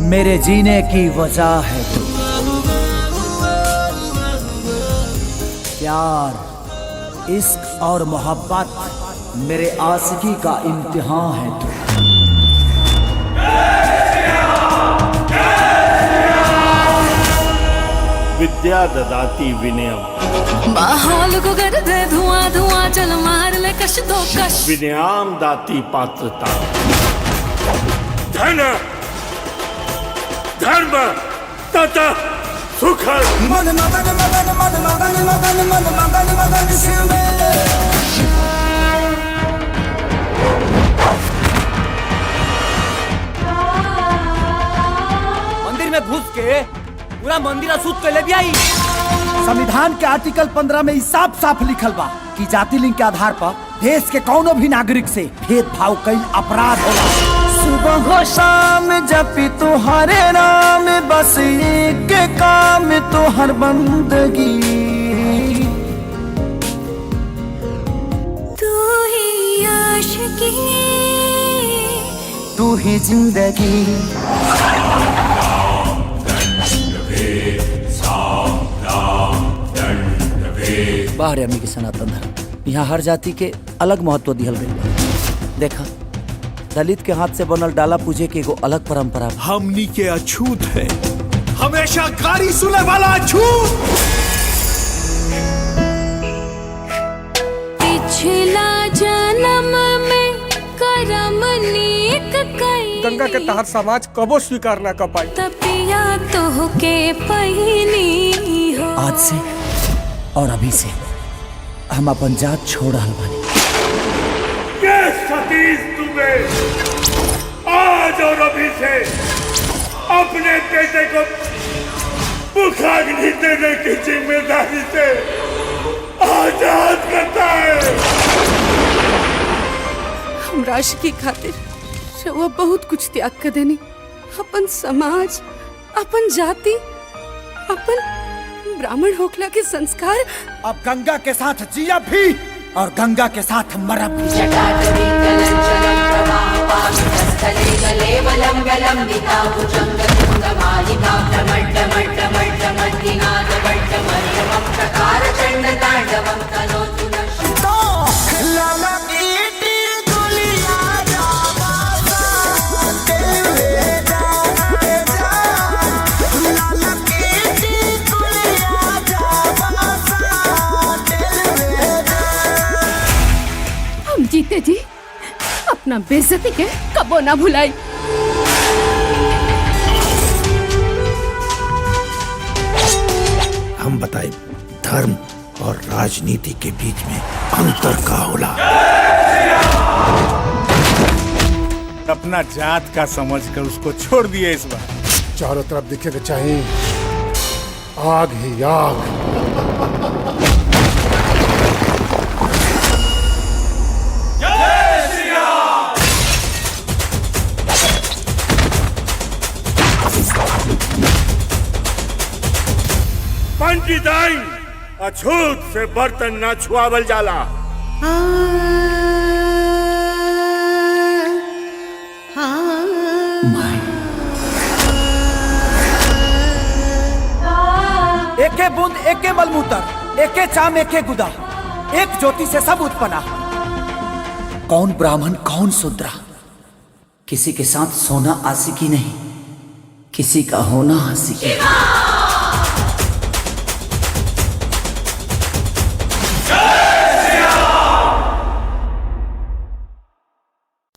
मेरे जीने की वजह है तू। प्यार, इश्क और मोहब्बत मेरे आशिकी का इम्तिहान है तू। विद्या ददाती विनयम, माहौल को कर दे धुआं धुआं, चल मार ले कश दो कश। विनयाम दाती पात्रता, धन धर्म तथा सुख। मन मगन मगन मन मगन मगन मन मगन मगन शिव में। मंदिर में घुस के पूरा मंदिर अशुद्ध कर ले आई। संविधान के आर्टिकल 15 में साफ साफ लिखल बा कि जाति लिंग के आधार पर देश के कौनो भी नागरिक से भेदभाव कईल अपराध होला। सुबह हो शाम जपी तुम्हारे नाम, बस एक काम तोहर बंदगी। तू ही आशिकी, तू ही जिंदगी। बाहर अम्मी के सनातन धर्म, यहाँ हर जाति के अलग महत्व दिहल गई। देखा, दलित के हाथ से बनल डाला पूजे के एगो अलग परंपरा। हमनी के अछूत है, हमेशा गाड़ी सुने वाला अछूत। पिछला जन्म में करम नेक कई, गंगा के तहत समाज कबो स्वीकार ना कर पाई। तपिया तो के पहिनी हो। आज से और अभी से हम अपन जात छोड़ रहल बानी। सतीश तुम्हें आज और अभी से अपने बेटे को मुखाग्नि देने की जिम्मेदारी से आजाद करता है। हम राशि की खातिर वो बहुत कुछ त्याग कर देनी। अपन समाज, अपन जाति, अपन ब्राह्मण होखला के संस्कार। अब गंगा के साथ जिया भी और गंगा के साथ मरब भी। जीते जी अपना बेइज्जती के कबो ना भुलाई। हम बताए धर्म और राजनीति के बीच में अंतर का होला। अपना जात का समझकर उसको छोड़ दिए। इस बार चारों तरफ दिखे तो चाहिए आग ही आग। पंडिताइन, अछूत से बर्तन ना छुआवल जाला। एके बूंद एके मलमूतर, एके चाम एके गुदा, एक ज्योति से सब उत्पन्ना। कौन ब्राह्मण कौन शूद्रा, किसी के साथ सोना आशिकी नहीं, किसी का होना आशिकी।